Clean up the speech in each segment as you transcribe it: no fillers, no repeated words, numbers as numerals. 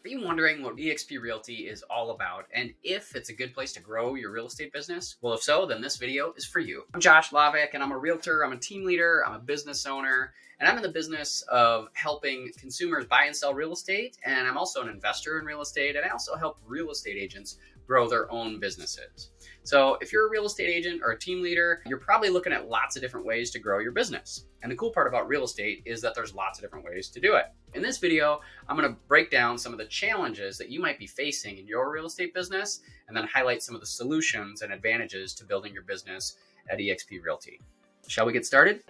Are you wondering what eXp Realty is all about and if it's a good place to grow your real estate business? Well, if so, then this video is for you. I'm Josh Lavik and I'm a realtor, I'm a team leader, I'm a business owner, and I'm in the business of helping consumers buy and sell real estate. And I'm also an investor in real estate, and I also help real estate agents grow their own businesses. So if you're a real estate agent or a team leader, you're probably looking at lots of different ways to grow your business. And the cool part about real estate is that there's lots of different ways to do it. In this video, I'm going to break down some of the challenges that you might be facing in your real estate business, and then highlight some of the solutions and advantages to building your business at eXp Realty. Shall we get started?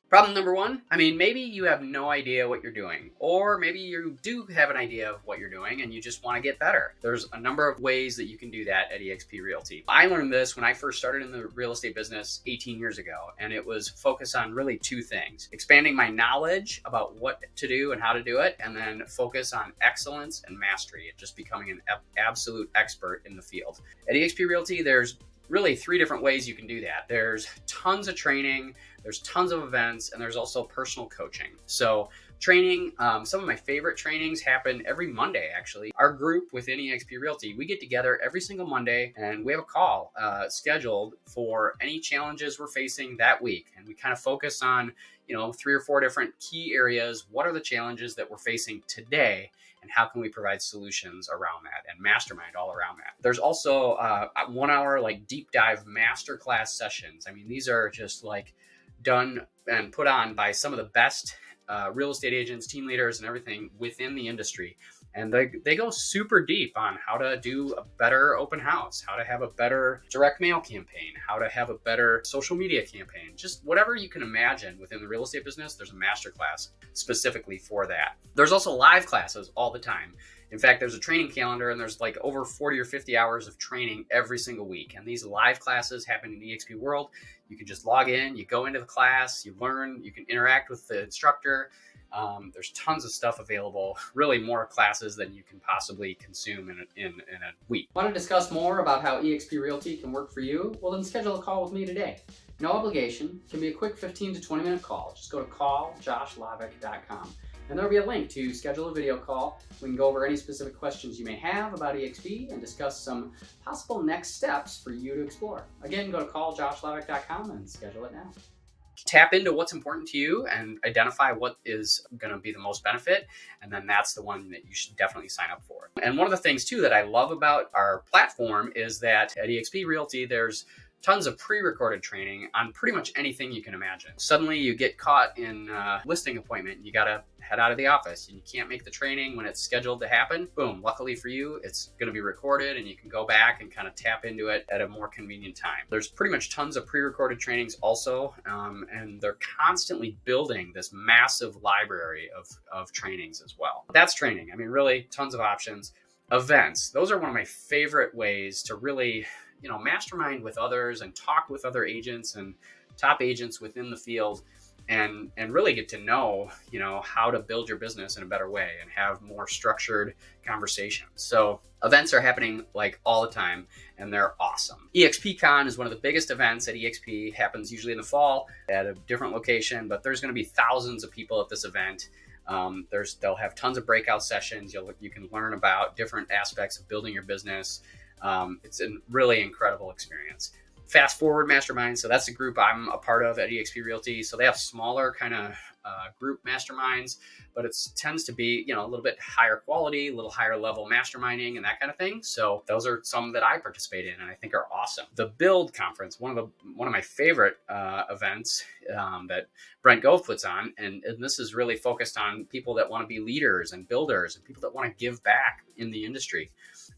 Problem number one, maybe you have no idea what you're doing, or maybe you do have an idea of what you're doing and you just want to get better. There's a number of ways that you can do that at eXp Realty. I learned this when I first started in the real estate business 18 years ago, and it was focused on really two things: expanding my knowledge about what to do and how to do it, and then focus on excellence and mastery and just becoming an absolute expert in the field. At eXp Realty, there's really three different ways you can do that. There's tons of training, there's tons of events, and there's also personal coaching. So training, some of my favorite trainings happen every Monday, actually. Our group within eXp Realty, we get together every single Monday and we have a call scheduled for any challenges we're facing that week. And we kind of focus on, 3 or 4 different key areas. What are the challenges that we're facing today, and how can we provide solutions around that and mastermind all around that? There's also 1 hour deep dive masterclass sessions. These are just done and put on by some of the best real estate agents, team leaders, and everything within the industry. And they go super deep on how to do a better open house, how to have a better direct mail campaign, how to have a better social media campaign, just whatever you can imagine within the real estate business. There's a masterclass specifically for that. There's also live classes all the time. In fact, there's a training calendar, and there's over 40 or 50 hours of training every single week. And these live classes happen in the eXp world. You can just log in, you go into the class, you learn, you can interact with the instructor. There's tons of stuff available, really more classes than you can possibly consume in a week. Want to discuss more about how eXp Realty can work for you? Well, then schedule a call with me today. No obligation. It can be a quick 15 to 20 minute call. Just go to calljoshlavick.com. And there'll be a link to schedule a video call. We can go over any specific questions you may have about eXp and discuss some possible next steps for you to explore. Again, go to calljoshlavick.com and schedule it now. Tap into what's important to you and identify what is going to be the most benefit. And then that's the one that you should definitely sign up for. And one of the things too that I love about our platform is that at eXp Realty, there's tons of pre-recorded training on pretty much anything you can imagine. Suddenly you get caught in a listing appointment, you gotta head out of the office and you can't make the training when it's scheduled to happen. Boom, luckily for you, it's gonna be recorded and you can go back and kind of tap into it at a more convenient time. There's pretty much tons of pre-recorded trainings also, and they're constantly building this massive library of trainings as well. That's training. Really tons of options. Events, those are one of my favorite ways to really mastermind with others and talk with other agents and top agents within the field and really get to know, how to build your business in a better way and have more structured conversations. So events are happening all the time, and they're awesome. eXpCon is one of the biggest events at eXp. Happens usually in the fall at a different location, but there's going to be thousands of people at this event. They'll have tons of breakout sessions. You can learn about different aspects of building your business. It's a really incredible experience. Fast Forward Mastermind, so that's a group I'm a part of at eXp Realty. So they have smaller kind of group masterminds, but it tends to be a little bit higher quality, a little higher level masterminding and that kind of thing. So those are some that I participate in and I think are awesome. The Build Conference, one of my favorite events that Brent Gove puts on, and this is really focused on people that want to be leaders and builders and people that want to give back in the industry.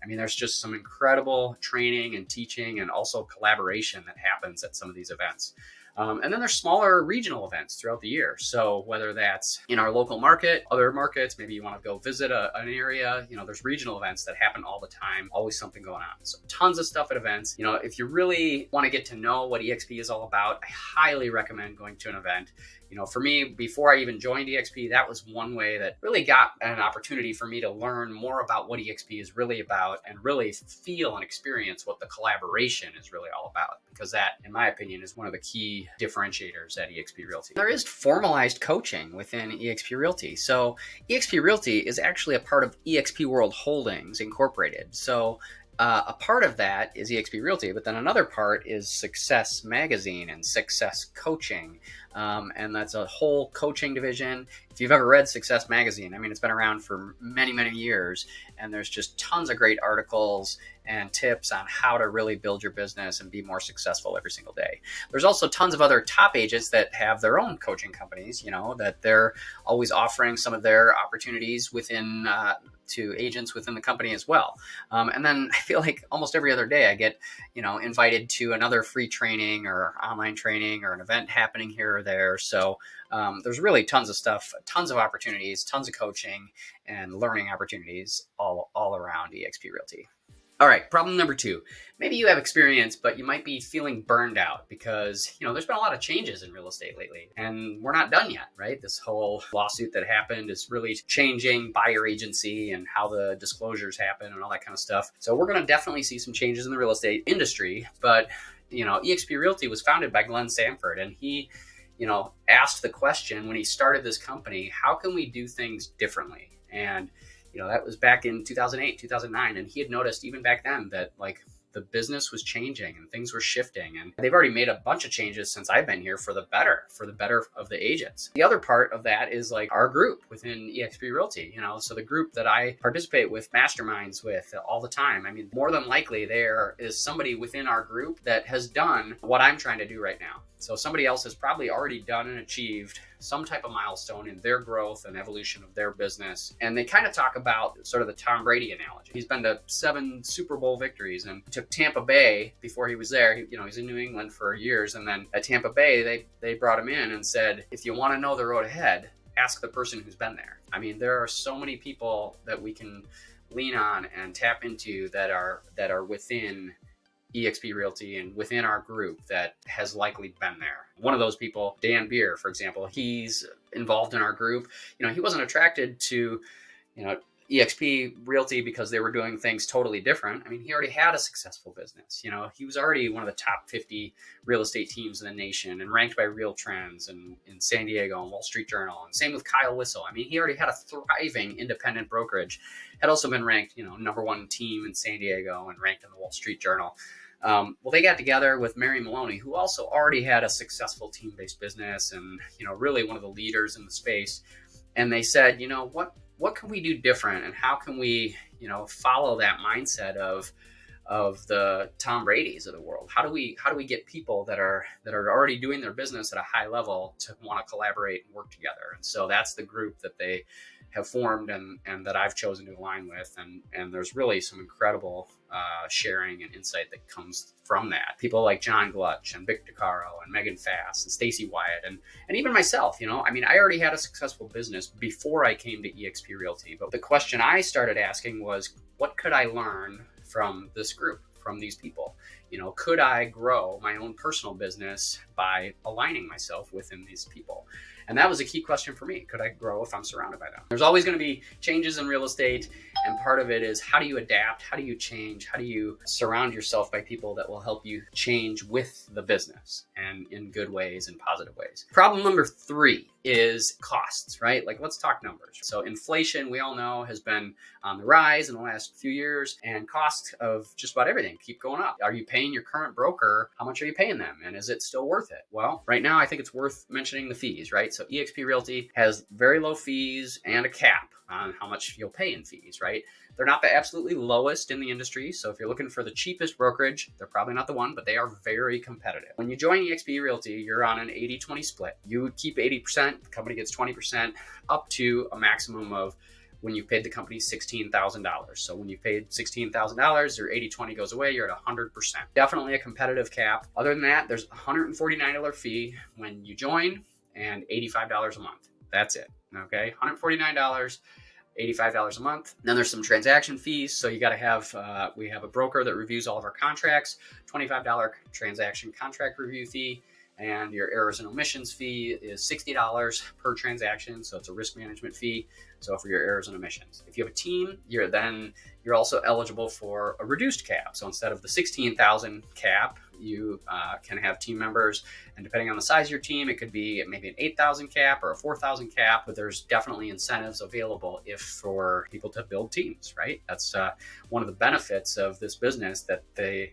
There's just some incredible training and teaching and also collaboration that happens at some of these events. And then there's smaller regional events throughout the year. So whether that's in our local market, other markets, maybe you want to go visit an area, there's regional events that happen all the time, always something going on. So tons of stuff at events. If you really want to get to know what eXp is all about, I highly recommend going to an event. For me, before I even joined eXp, that was one way that really got an opportunity for me to learn more about what eXp is really about and really feel and experience what the collaboration is really all about. Because that, in my opinion, is one of the key key differentiators at eXp Realty. There is formalized coaching within eXp Realty. So eXp Realty is actually a part of eXp World Holdings Incorporated. So a part of that is eXp Realty, but then another part is Success Magazine and Success Coaching. And that's a whole coaching division. If you've ever read Success Magazine, I mean, it's been around for many, many years, and there's just tons of great articles and tips on how to really build your business and be more successful every single day. There's also tons of other top agents that have their own coaching companies, that they're always offering some of their opportunities within to agents within the company as well. And then I feel like almost every other day I get, invited to another free training or online training or an event happening here or there. So there's really tons of stuff, tons of opportunities, tons of coaching and learning opportunities all around eXp Realty. All right, problem number 2. Maybe you have experience, but you might be feeling burned out because, there's been a lot of changes in real estate lately and we're not done yet, right? This whole lawsuit that happened is really changing buyer agency and how the disclosures happen and all that kind of stuff. So we're going to definitely see some changes in the real estate industry, but, eXp Realty was founded by Glenn Sanford, and he, asked the question when he started this company, how can we do things differently? And that was back in 2008, 2009. And he had noticed even back then that the business was changing and things were shifting. And they've already made a bunch of changes since I've been here for the better of the agents. The other part of that is our group within eXp Realty, so the group that I participate with masterminds with all the time. I mean, more than likely there is somebody within our group that has done what I'm trying to do right now. So somebody else has probably already done and achieved some type of milestone in their growth and evolution of their business. And they kind of talk about sort of the Tom Brady analogy. He's been to 7 Super Bowl victories and took Tampa Bay before he was there. He's in New England for years. And then at Tampa Bay, they brought him in and said, if you want to know the road ahead, ask the person who's been there. I mean, there are so many people that we can lean on and tap into that are within eXp Realty and within our group that has likely been there. One of those people, Dan Beer, for example, he's involved in our group. He wasn't attracted to, eXp Realty because they were doing things totally different. I mean, he already had a successful business. He was already one of the top 50 real estate teams in the nation and ranked by Real Trends and in San Diego and Wall Street Journal. And same with Kyle Whistle. I mean, he already had a thriving independent brokerage, had also been ranked, number 1 team in San Diego and ranked in the Wall Street Journal. Well, they got together with Mary Maloney, who also already had a successful team-based business and, really one of the leaders in the space. And they said, what can we do different? And how can we, follow that mindset of the Tom Brady's of the world? How do we get people that are already doing their business at a high level to want to collaborate and work together? And so that's the group that they have formed and that I've chosen to align with. And there's really some incredible sharing and insight that comes from that. People like John Glutch and Vic DeCaro and Megan Fass and Stacy Wyatt and even myself, I mean, I already had a successful business before I came to eXp Realty. But the question I started asking was, what could I learn from this group, from these people? Could I grow my own personal business by aligning myself within these people? And that was a key question for me. Could I grow if I'm surrounded by them? There's always going to be changes in real estate. And part of it is, how do you adapt? How do you change? How do you surround yourself by people that will help you change with the business and in good ways and positive ways? Problem number 3 is costs, right? Let's talk numbers. So inflation, we all know, has been on the rise in the last few years, and costs of just about everything keep going up. Are you paying your current broker? How much are you paying them? And is it still worth it? Well, right now, I think it's worth mentioning the fees, right? So eXp Realty has very low fees and a cap on how much you'll pay in fees, right? They're not the absolutely lowest in the industry. So if you're looking for the cheapest brokerage, they're probably not the one, but they are very competitive. When you join eXp Realty, you're on an 80-20 split. You keep 80%, the company gets 20%, up to a maximum of when you paid the company $16,000. So when you paid $16,000, your 80-20 goes away, you're at 100%. Definitely a competitive cap. Other than that, there's a $149 fee when you join and $85 a month. That's it. Okay, $149. $85 a month. Then there's some transaction fees. So you got to have, we have a broker that reviews all of our contracts, $25 transaction contract review fee. And your errors and omissions fee is $60 per transaction. So it's a risk management fee. So for your errors and omissions, if you have a team, You're also eligible for a reduced cap. So instead of the 16,000 cap, you can have team members, and depending on the size of your team, it could be maybe an 8,000 cap or a 4,000 cap, but there's definitely incentives available for people to build teams, right? That's one of the benefits of this business that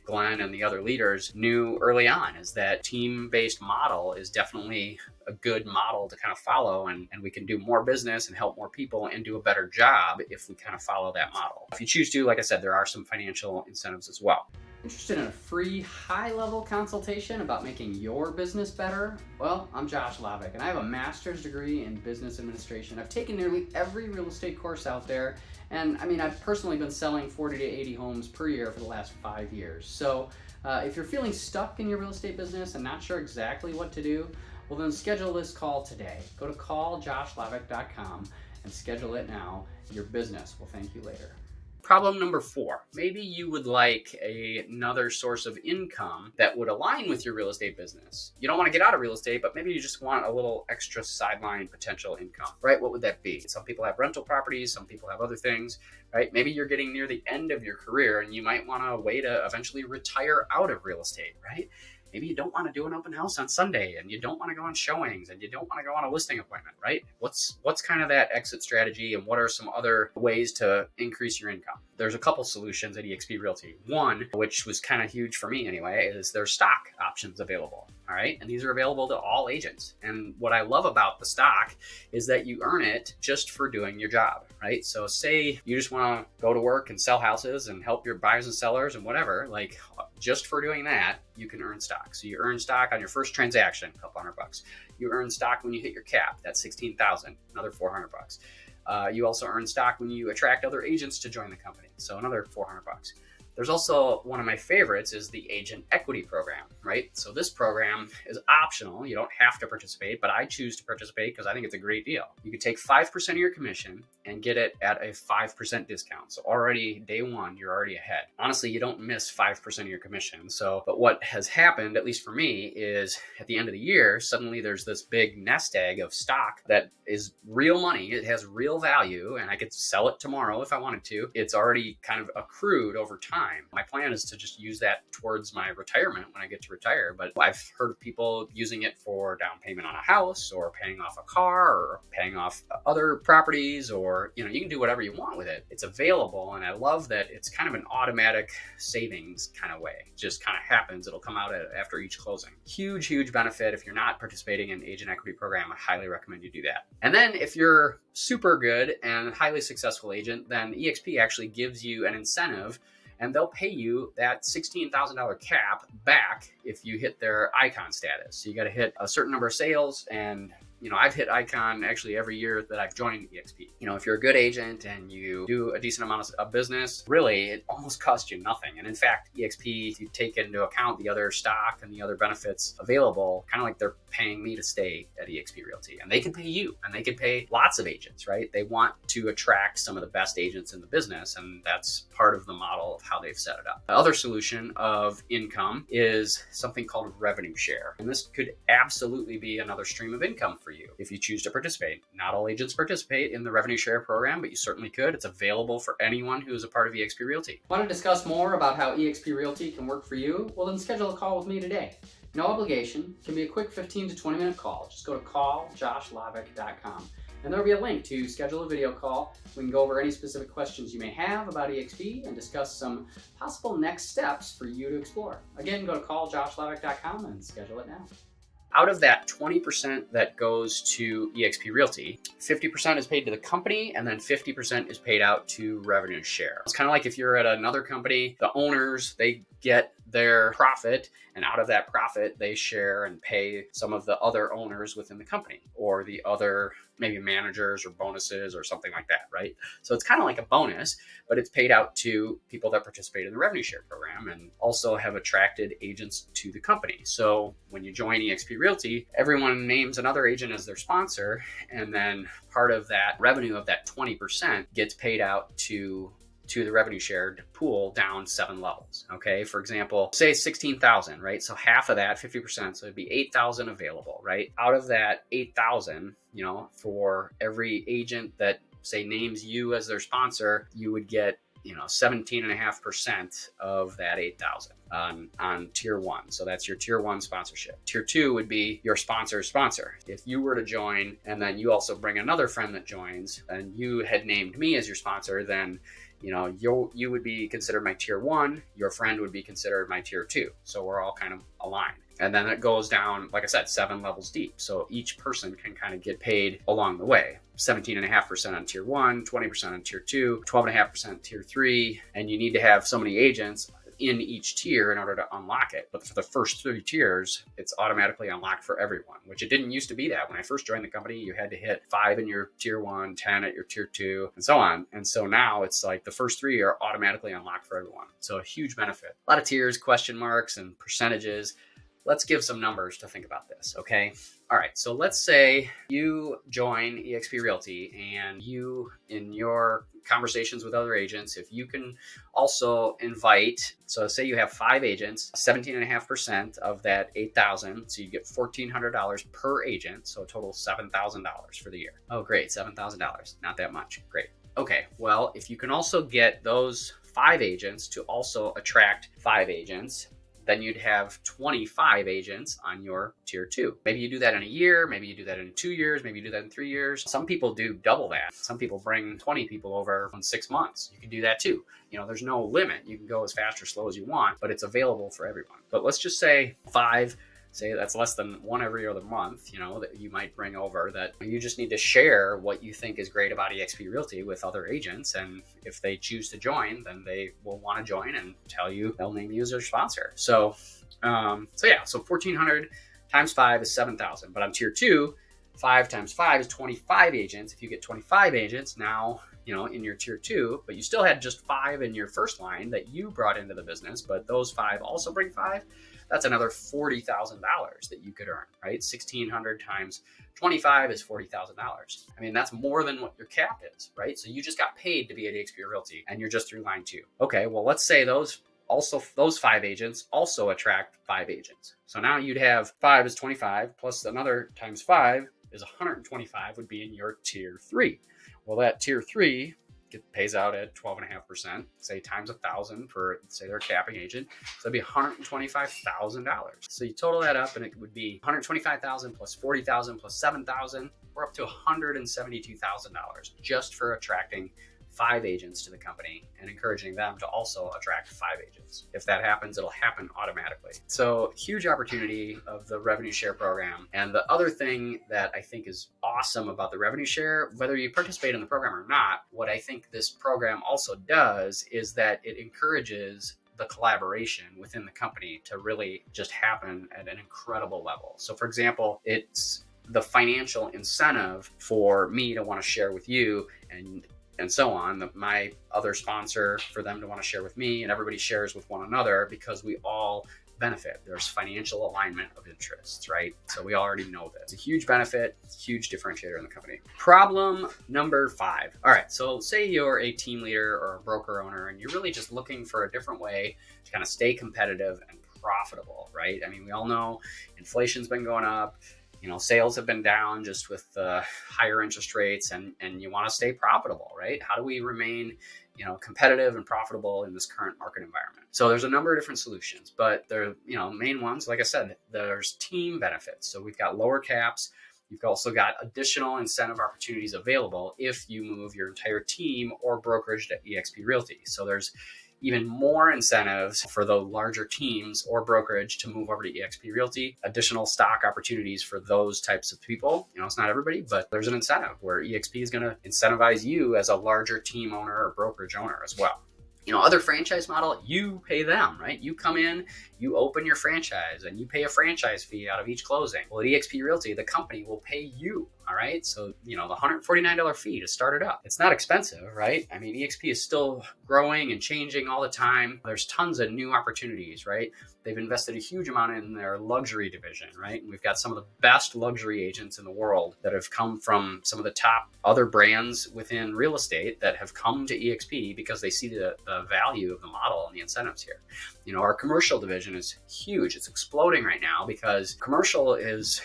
Glenn and the other leaders knew early on, is that team-based model is definitely a good model to kind of follow, and we can do more business and help more people and do a better job if we kind of follow that model. If you choose to, like I said, there are some financial incentives as well. Interested in a free high-level consultation about making your business better? Well, I'm Josh Lavik, and I have a master's degree in business administration. I've taken nearly every real estate course out there, and I mean, I've personally been selling 40 to 80 homes per year for the last 5 years. So if you're feeling stuck in your real estate business and not sure exactly what to do, well then schedule this call today. Go to calljoshlavick.com and schedule it now. Your business will thank you later. Problem number 4, maybe you would like another source of income that would align with your real estate business. You don't want to get out of real estate, but maybe you just want a little extra sideline potential income, right? What would that be? Some people have rental properties, some people have other things, right? Maybe you're getting near the end of your career and you might want a way to eventually retire out of real estate, right? Maybe you don't want to do an open house on Sunday, and you don't want to go on showings, and you don't want to go on a listing appointment, right? What's kind of that exit strategy, and what are some other ways to increase your income? There's a couple solutions at eXp Realty. One, which was kind of huge for me anyway, is there's stock options available. All right. And these are available to all agents. And what I love about the stock is that you earn it just for doing your job, right? So say you just want to go to work and sell houses and help your buyers and sellers and whatever, like just for doing that, you can earn stock. So you earn stock on your first transaction, a couple $100. You earn stock when you hit your cap, that's 16,000, another $400. You also earn stock when you attract other agents to join the company. So another $400. There's also one of my favorites is the agent equity program, right? So this program is optional. You don't have to participate, but I choose to participate because I think it's a great deal. You can take 5% of your commission and get it at a 5% discount. So already day one, you're already ahead. Honestly, you don't miss 5% of your commission. But what has happened, at least for me, is at the end of the year, suddenly there's this big nest egg of stock that is real money. It has real value, and I could sell it tomorrow if I wanted to. It's already kind of accrued over time. My plan is to just use that towards my retirement when I get to retire. But I've heard of people using it for down payment on a house, or paying off a car, or paying off other properties, or you can do whatever you want with it. It's available, and I love that it's kind of an automatic savings kind of way. It just kind of happens. It'll come out after each closing. Huge benefit. If you're not participating in agent equity program, I highly recommend you do that. And then if you're super good and highly successful agent, then eXp actually gives you an incentive, and they'll pay you that $16,000 cap back if you hit their icon status. So you got to hit a certain number of sales, and I've hit icon actually every year that I've joined eXp. If you're a good agent and you do a decent amount of business, really, it almost costs you nothing. And in fact, eXp, if you take into account the other stock and the other benefits available, kind of like they're paying me to stay at eXp Realty. And they can pay you, and they can pay lots of agents, right? They want to attract some of the best agents in the business, and that's part of the model of how they've set it up. The other solution of income is something called revenue share. And this could absolutely be another stream of income for you if you choose to participate. Not all agents participate in the revenue share program, but you certainly could. It's available for anyone who is a part of eXp Realty. Want to discuss more about how eXp Realty can work for you? Well, then schedule a call with me today. No obligation. It can be a quick 15 to 20 minute call. Just go to calljoshlavick.com. And there'll be a link to schedule a video call. We can go over any specific questions you may have about eXp and discuss some possible next steps for you to explore. Again, go to calljoshlavick.com and schedule it now. Out of that 20% that goes to eXp Realty, 50% is paid to the company, and then 50% is paid out to revenue share. It's kind of like if you're at another company, the owners, they get their profit, and out of that profit, they share and pay some of the other owners within the company, or the other maybe managers or bonuses or something like that, right? So it's kind of like a bonus, but it's paid out to people that participate in the revenue share program and also have attracted agents to the company. So when you join eXp Realty, everyone names another agent as their sponsor, and then part of that revenue of that 20% gets paid out to the revenue shared pool down 7 levels. Okay. For example, say 16,000, right? So half of that, 50%, so it'd be 8,000 available, right? Out of that 8,000, for every agent that say names you as their sponsor, you would get 17.5% of that 8,000 on tier one. So that's your tier one sponsorship. Tier two would be your sponsor's sponsor. If you were to join and then you also bring another friend that joins and you had named me as your sponsor, then you would be considered my tier one, your friend would be considered my tier two. So we're all kind of aligned. And then it goes down, like I said, 7 levels deep. So each person can kind of get paid along the way. 17.5% on tier one, 20% on tier two, 12.5% tier three. And you need to have so many agents in each tier in order to unlock it. But for the first 3 tiers, it's automatically unlocked for everyone, which it didn't used to be that. When I first joined the company, you had to hit 5 in your tier one, 10 at your tier two, and so on. And so now it's like the first 3 are automatically unlocked for everyone. So a huge benefit. A lot of tiers, question marks, and percentages. Let's give some numbers to think about this, okay? All right, so let's say you join eXp Realty and you, in your conversations with other agents, if you can also invite, so say you have 5 agents, 17.5% of that 8,000, so you get $1,400 per agent, so a total $7,000 for the year. Oh, great, $7,000, not that much, great. Okay, well, if you can also get those 5 agents to also attract 5 agents, then you'd have 25 agents on your tier two. Maybe you do that in a year, maybe you do that in 2 years, maybe you do that in 3 years. Some people do double that. Some people bring 20 people over in 6 months. You can do that too. There's no limit. You can go as fast or slow as you want, but it's available for everyone. But let's just say 5, say that's less than 1 every other month, that you might bring over, that you just need to share what you think is great about eXp Realty with other agents. And if they choose to join, then they will want to join and tell you, they'll name you as their sponsor. So 1,400 times 5 is 7,000. But on tier two, 5 times 5 is 25 agents. If you get 25 agents now, in your tier two, but you still had just 5 in your first line that you brought into the business, but those 5 also bring 5, that's another $40,000 that you could earn, right? 1,600 times 25 is $40,000. I mean, that's more than what your cap is, right? So you just got paid to be at eXp Realty and you're just through line 2. Okay, well, let's say those 5 agents also attract 5 agents. So now you'd have 5 is 25 plus another times 5 is 125 would be in your tier 3. Well, that tier 3 pays out at 12.5%, say times 1,000 for, say, their capping agent. So that'd be $125,000. So you total that up and it would be $125,000 plus $40,000 plus $7,000. We're up to $172,000 just for attracting 5 agents to the company and encouraging them to also attract 5 agents. If that happens, it'll happen automatically. So huge opportunity of the revenue share program. And the other thing that I think is awesome about the revenue share, whether you participate in the program or not, what I think this program also does is that it encourages the collaboration within the company to really just happen at an incredible level. So for example, it's the financial incentive for me to want to share with you and so on, my other sponsor, for them to want to share with me, and everybody shares with one another because we all benefit. There's financial alignment of interests, right? So we already know that. It's a huge benefit, huge differentiator in the company. Problem number 5. All right, so say you're a team leader or a broker owner and you're really just looking for a different way to kind of stay competitive and profitable, right? I mean, we all know inflation's been going up. Sales have been down just with the higher interest rates and you want to stay profitable, right? How do we remain, competitive and profitable in this current market environment? So there's a number of different solutions, but they're, main ones, like I said, there's team benefits. So we've got lower caps. You've also got additional incentive opportunities available if you move your entire team or brokerage to eXp Realty. So there's even more incentives for the larger teams or brokerage to move over to eXp Realty, additional stock opportunities for those types of people. It's not everybody, but there's an incentive where eXp is going to incentivize you as a larger team owner or brokerage owner as well. Other franchise model, you pay them, right? You come in, you open your franchise and you pay a franchise fee out of each closing. Well, at eXp Realty, the company will pay you. All right. So, the $149 fee to start it up. It's not expensive, right? I mean, eXp is still growing and changing all the time. There's tons of new opportunities, right? They've invested a huge amount in their luxury division, right? And we've got some of the best luxury agents in the world that have come from some of the top other brands within real estate that have come to eXp because they see the value of the model and the incentives here. Our commercial division is huge. It's exploding right now because commercial is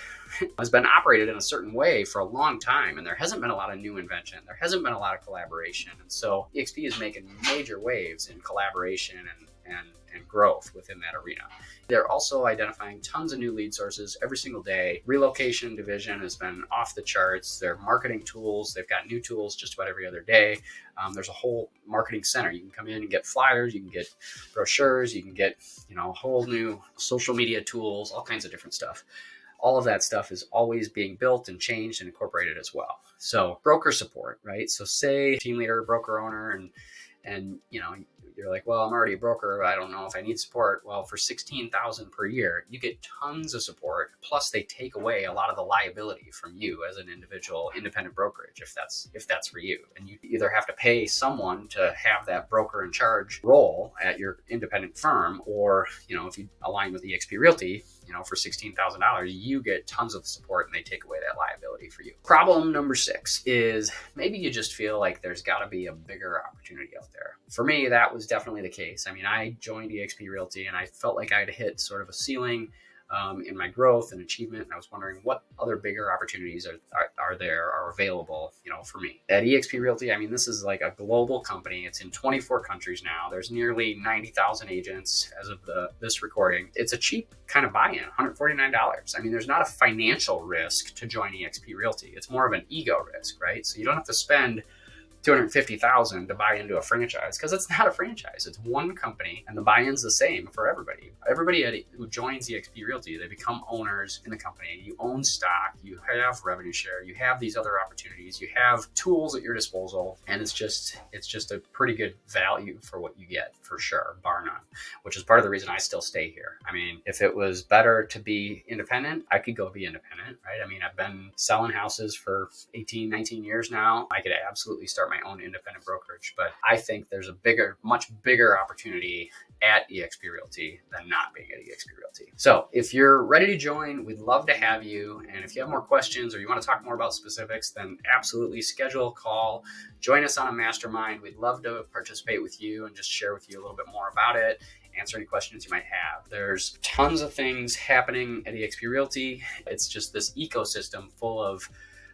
has been operated in a certain way for a long time, and there hasn't been a lot of new invention. There hasn't been a lot of collaboration. And so eXp is making major waves in collaboration and growth within that arena. They're also identifying tons of new lead sources every single day. Relocation division has been off the charts. Their marketing tools, they've got new tools just about every other day. There's a whole marketing center. You can come in and get flyers, you can get brochures, you can get, whole new social media tools, all kinds of different stuff. All of that stuff is always being built and changed and incorporated as well. So broker support, right? So say team leader, broker owner, and you're like, well, I'm already a broker. I don't know if I need support. Well, for $16,000 per year, you get tons of support. Plus, they take away a lot of the liability from you as an individual independent brokerage, if that's for you. And you either have to pay someone to have that broker in charge role at your independent firm, or if you align with eXp Realty, for $16,000, you get tons of support and they take away that liability for you. Problem number 6 is maybe you just feel like there's got to be a bigger opportunity out there. For me, that was definitely the case. I mean, I joined eXp Realty and I felt like I'd hit sort of a ceiling in my growth and achievement. And I was wondering what other bigger opportunities are available, for me. At eXp Realty, I mean, this is like a global company. It's in 24 countries now. There's nearly 90,000 agents as of this recording. It's a cheap kind of buy-in, $149. I mean, there's not a financial risk to join eXp Realty. It's more of an ego risk, right? So you don't have to spend $250,000 to buy into a franchise, because it's not a franchise. It's one company, and the buy-in's the same for everybody. Everybody who joins eXp Realty, they become owners in the company. You own stock, you have revenue share, you have these other opportunities, you have tools at your disposal, and it's just a pretty good value for what you get, for sure, bar none, which is part of the reason I still stay here. I mean, if it was better to be independent, I could go be independent, right? I mean, I've been selling houses for 18, 19 years now. I could absolutely start my own independent brokerage, but I think there's a much bigger opportunity at eXp Realty than not being at eXp Realty. So if you're ready to join, we'd love to have you. And if you have more questions or you want to talk more about specifics, then absolutely schedule a call. Join us on a mastermind. We'd love to participate with you and just share with you a little bit more about it, answer any questions you might have. There's tons of things happening at eXp Realty. It's just this ecosystem full of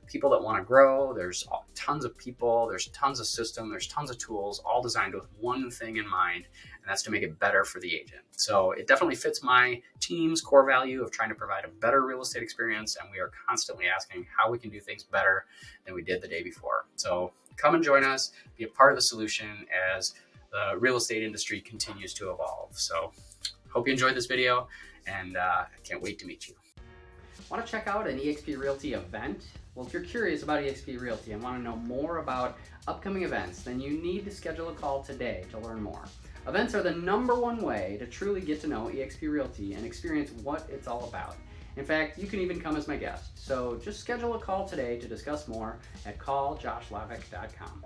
people that want to grow. There's tons of people, there's tons of system, there's tons of tools, all designed with one thing in mind, and that's to make it better for the agent. So it definitely fits my team's core value of trying to provide a better real estate experience, and we are constantly asking how we can do things better than we did the day before. So come and join us, be a part of the solution as the real estate industry continues to evolve. So hope you enjoyed this video, and I can't wait to meet you. Want to check out an eXp Realty event? Well, if you're curious about eXp Realty and want to know more about upcoming events, then you need to schedule a call today to learn more. Events are the #1 way to truly get to know eXp Realty and experience what it's all about. In fact, you can even come as my guest. So just schedule a call today to discuss more at calljoshlavick.com.